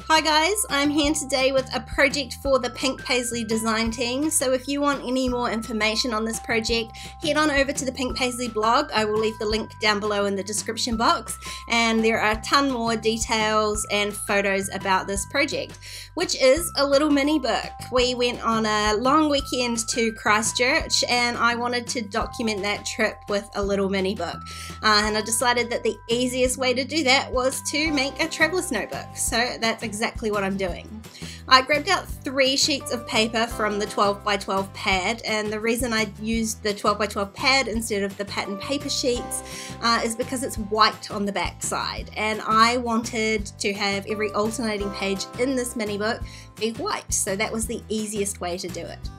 Hi guys, I'm here today with a project for the Pink Paislee design team. So if you want any more information on this project, head on over to the Pink Paislee blog. I will leave the link down below in the description box, and there are a ton more details and photos about this project, which is a little mini book. We went on a long weekend to Christchurch and I wanted to document that trip with a little mini book, and I decided that the easiest way to do that was to make a traveler's notebook. So that's exactly what I'm doing. I grabbed out 3 sheets of paper from the 12x12 pad, and the reason I used the 12x12 pad instead of the pattern paper sheets is because it's white on the back side, and I wanted to have every alternating page in this mini book be white, so that was the easiest way to do it.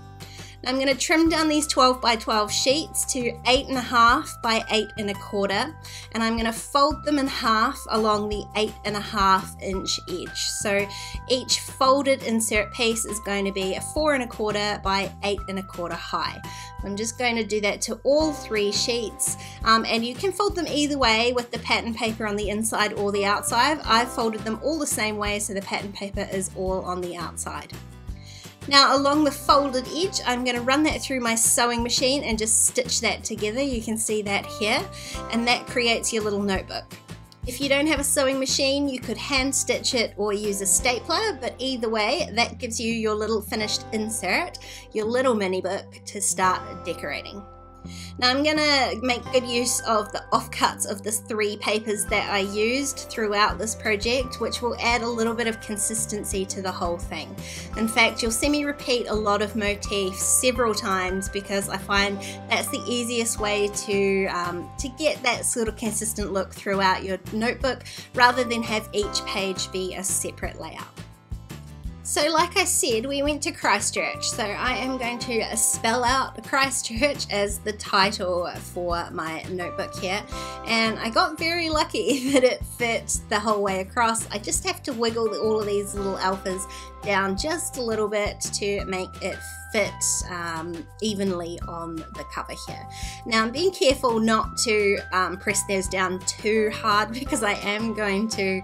I'm going to trim down these 12x12 sheets to 8.5 by 8.25, and I'm going to fold them in half along the 8.5 inch edge. So each folded insert piece is going to be a 4.25 by 8.25 high. I'm just going to do that to all 3 sheets, and you can fold them either way with the pattern paper on the inside or the outside. I've folded them all the same way, so the pattern paper is all on the outside. Now along the folded edge, I'm going to run that through my sewing machine and just stitch that together. You can see that here, and that creates your little notebook. If you don't have a sewing machine, you could hand stitch it or use a stapler, but either way, that gives you your little finished insert, your little mini book to start decorating. Now I'm going to make good use of the offcuts of the 3 papers that I used throughout this project, which will add a little bit of consistency to the whole thing. In fact, you'll see me repeat a lot of motifs several times because I find that's the easiest way to get that sort of consistent look throughout your notebook, rather than have each page be a separate layout. So like I said, we went to Christchurch, so I am going to spell out Christchurch as the title for my notebook here, and I got very lucky that it fit the whole way across. I just have to wiggle all of these little alphas down just a little bit to make it fit evenly on the cover here. Now I'm being careful not to press those down too hard, because I am going to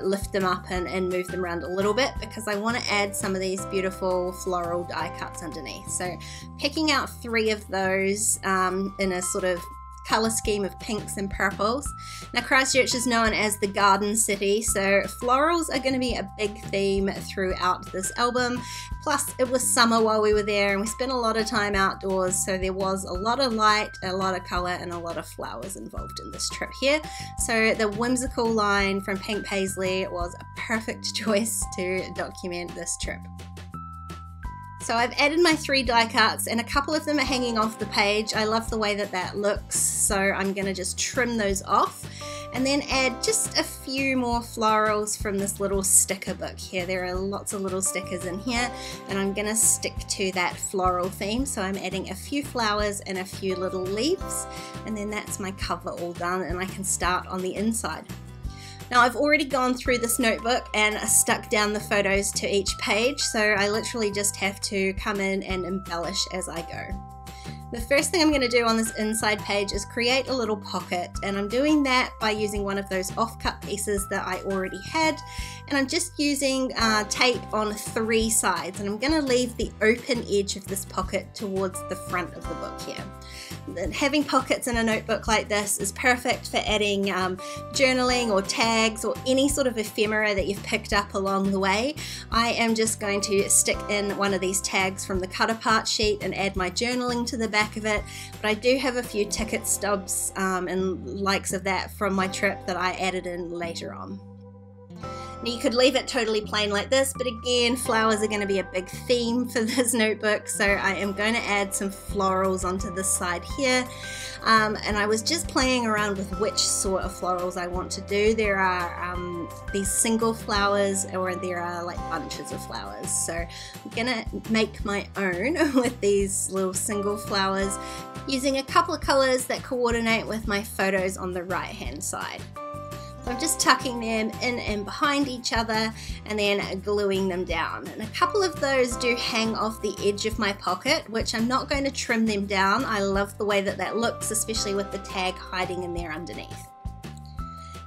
lift them up and move them around a little bit, because I want to add some of these beautiful floral die cuts underneath. So picking out 3 of those in a sort of colour scheme of pinks and purples. Now Christchurch is known as the garden city, so florals are going to be a big theme throughout this album. Plus it was summer while we were there and we spent a lot of time outdoors, so there was a lot of light, a lot of colour and a lot of flowers involved in this trip here. So the Whimsical line from Pink Paislee was a perfect choice to document this trip. So I've added my 3 die cuts, and a couple of them are hanging off the page. I love the way that that looks, so I'm going to just trim those off and then add just a few more florals from this little sticker book here. There are lots of little stickers in here, and I'm going to stick to that floral theme. So I'm adding a few flowers and a few little leaves, and then that's my cover all done, and I can start on the inside. Now I've already gone through this notebook and stuck down the photos to each page, so I literally just have to come in and embellish as I go. The first thing I'm going to do on this inside page is create a little pocket, and I'm doing that by using one of those offcut pieces that I already had, and I'm just using tape on 3 sides, and I'm going to leave the open edge of this pocket towards the front of the book here. Having pockets in a notebook like this is perfect for adding journaling or tags or any sort of ephemera that you've picked up along the way. I am just going to stick in one of these tags from the cut apart sheet and add my journaling to the back of it, but I do have a few ticket stubs and likes of that from my trip that I added in later on. Now you could leave it totally plain like this, but again, flowers are going to be a big theme for this notebook, so I am going to add some florals onto this side here. And I was just playing around with which sort of florals I want to do. There are these single flowers, or there are like bunches of flowers, so I'm gonna make my own with these little single flowers using a couple of colors that coordinate with my photos on the right hand side. So I'm just tucking them in and behind each other and then gluing them down. And a couple of those do hang off the edge of my pocket, which I'm not going to trim them down. I love the way that that looks, especially with the tag hiding in there underneath.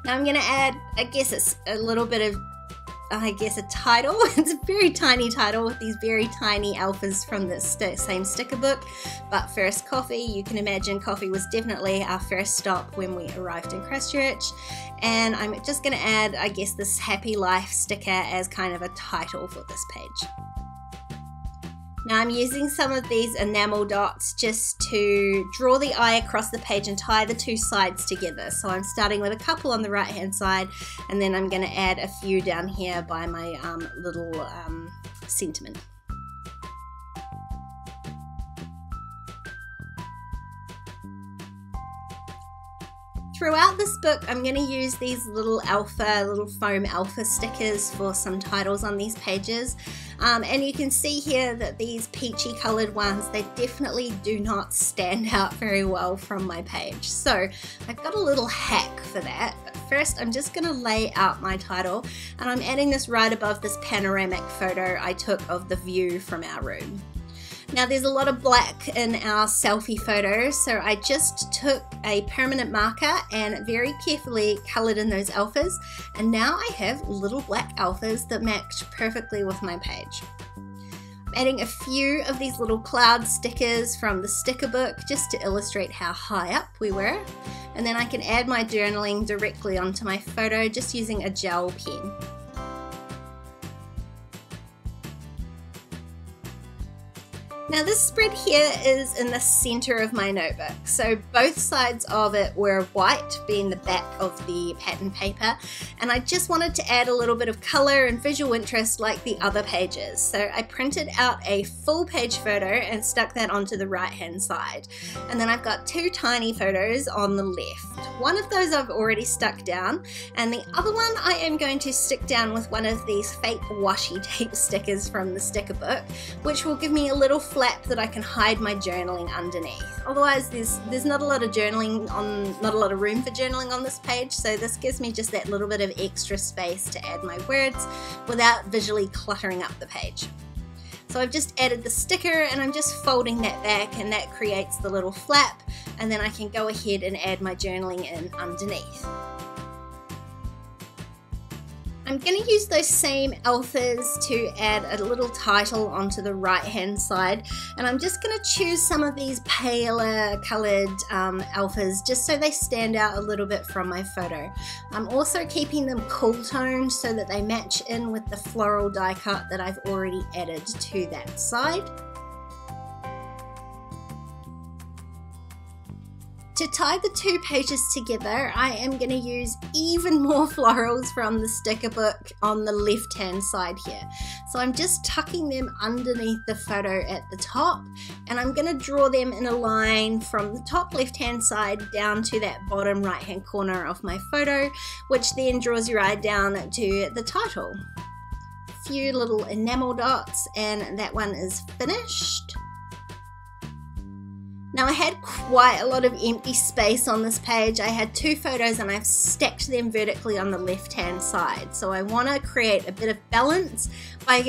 Now I'm going to add, I guess it's a little bit of I guess, a title. It's a very tiny title with these very tiny alphas from the same sticker book. But first, coffee. You can imagine coffee was definitely our first stop when we arrived in Christchurch. And I'm just going to add, I guess, this happy life sticker as kind of a title for this page. Now I'm using some of these enamel dots just to draw the eye across the page and tie the two sides together. So I'm starting with a couple on the right hand side, and then I'm going to add a few down here by my little sentiment. Throughout this book, I'm going to use these little foam alpha stickers for some titles on these pages. And you can see here that these peachy colored ones, they definitely do not stand out very well from my page. So I've got a little hack for that. But first, I'm just going to lay out my title, and I'm adding this right above this panoramic photo I took of the view from our room. Now there's a lot of black in our selfie photo, so I just took a permanent marker and very carefully coloured in those alphas, and now I have little black alphas that match perfectly with my page. I'm adding a few of these little cloud stickers from the sticker book just to illustrate how high up we were, and then I can add my journaling directly onto my photo just using a gel pen. Now this spread here is in the center of my notebook, so both sides of it were white, being the back of the pattern paper, and I just wanted to add a little bit of color and visual interest like the other pages. So I printed out a full page photo and stuck that onto the right hand side, and then I've got two tiny photos on the left. One of those I've already stuck down, and the other one I am going to stick down with one of these fake washi tape stickers from the sticker book, which will give me a little flap that I can hide my journaling underneath. Otherwise there's not a lot of room for journaling on this page, so this gives me just that little bit of extra space to add my words without visually cluttering up the page. So I've just added the sticker and I'm just folding that back, and that creates the little flap, and then I can go ahead and add my journaling in underneath. I'm going to use those same alphas to add a little title onto the right hand side, and I'm just going to choose some of these paler coloured alphas just so they stand out a little bit from my photo. I'm also keeping them cool toned so that they match in with the floral die cut that I've already added to that side. To tie the two pages together, I am going to use even more florals from the sticker book on the left hand side here. So I'm just tucking them underneath the photo at the top, and I'm going to draw them in a line from the top left hand side down to that bottom right hand corner of my photo, which then draws your eye down to the title. A few little enamel dots, and that one is finished. Now I had quite a lot of empty space on this page. I had two photos and I've stacked them vertically on the left hand side. So I want to create a bit of balance by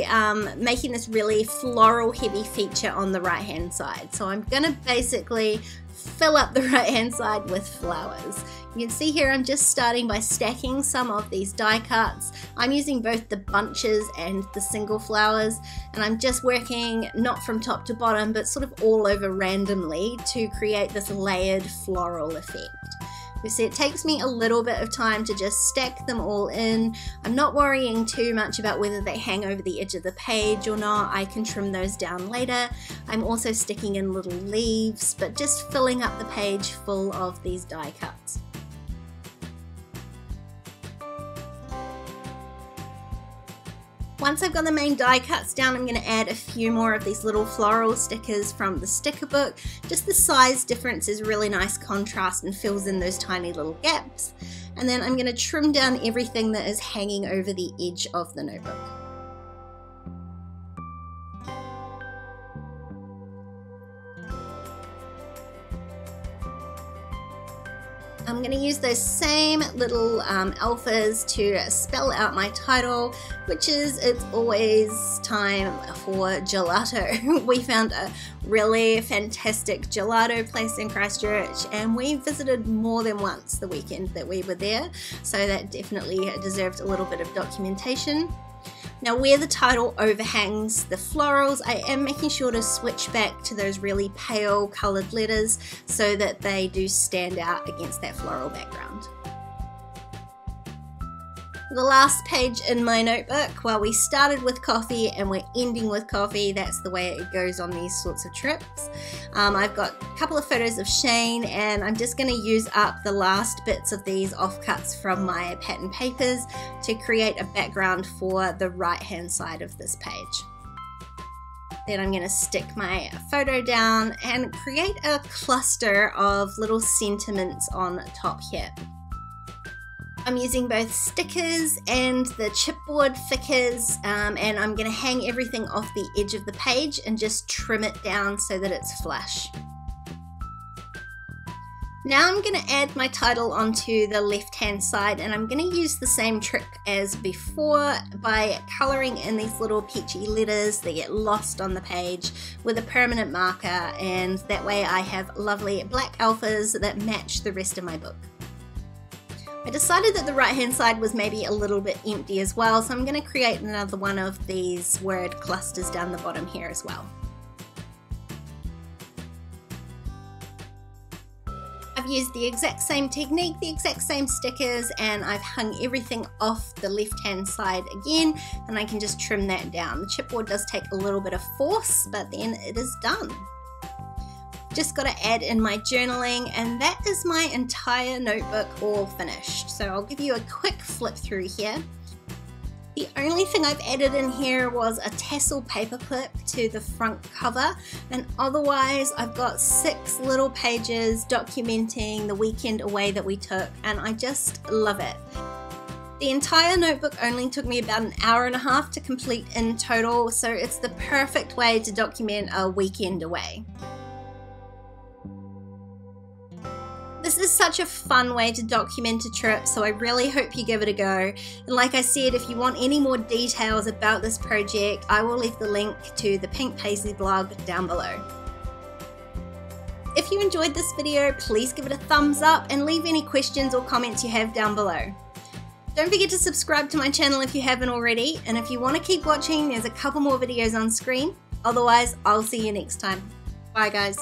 making this really floral heavy feature on the right hand side. So I'm going to basically fill up the right hand side with flowers. You can see here I'm just starting by stacking some of these die cuts. I'm using both the bunches and the single flowers, and I'm just working not from top to bottom but sort of all over randomly to create this layered floral effect. You see, it takes me a little bit of time to just stack them all in. I'm not worrying too much about whether they hang over the edge of the page or not. I can trim those down later. I'm also sticking in little leaves, but just filling up the page full of these die cuts. Once I've got the main die cuts down, I'm going to add a few more of these little floral stickers from the sticker book. Just the size difference is really nice contrast and fills in those tiny little gaps. And then I'm going to trim down everything that is hanging over the edge of the notebook. I'm I'm going to use those same little alphas to spell out my title, which is It's Always Time for Gelato. We found a really fantastic gelato place in Christchurch, and we visited more than once the weekend that we were there, so that definitely deserved a little bit of documentation. Now, where the title overhangs the florals, I am making sure to switch back to those really pale coloured letters so that they do stand out against that floral background. The last page in my notebook, well, we started with coffee and we're ending with coffee. That's the way it goes on these sorts of trips. I've got a couple of photos of Shane, and I'm just going to use up the last bits of these offcuts from my pattern papers to create a background for the right hand side of this page. Then I'm going to stick my photo down and create a cluster of little sentiments on top here. I'm using both stickers and the chipboard thickers, and I'm going to hang everything off the edge of the page and just trim it down so that it's flush. Now I'm going to add my title onto the left hand side, and I'm going to use the same trick as before by colouring in these little peachy letters that get lost on the page with a permanent marker, and that way I have lovely black alphas that match the rest of my book. I decided that the right hand side was maybe a little bit empty as well, so I'm going to create another one of these word clusters down the bottom here as well. I've used the exact same technique, the exact same stickers, and I've hung everything off the left hand side again, and I can just trim that down. The chipboard does take a little bit of force, but then it is done. Just got to add in my journaling, and that is my entire notebook all finished. So I'll give you a quick flip through here. The only thing I've added in here was a tassel paper clip to the front cover, and otherwise I've got 6 little pages documenting the weekend away that we took, and I just love it. The entire notebook only took me about an hour and a half to complete in total, so it's the perfect way to document a weekend away. This is such a fun way to document a trip, so I really hope you give it a go. And like I said, if you want any more details about this project, I will leave the link to the Pink Paislee blog down below. If you enjoyed this video, please give it a thumbs up and leave any questions or comments you have down below. Don't forget to subscribe to my channel if you haven't already, and if you want to keep watching, there's a couple more videos on screen. Otherwise, I'll see you next time. Bye guys.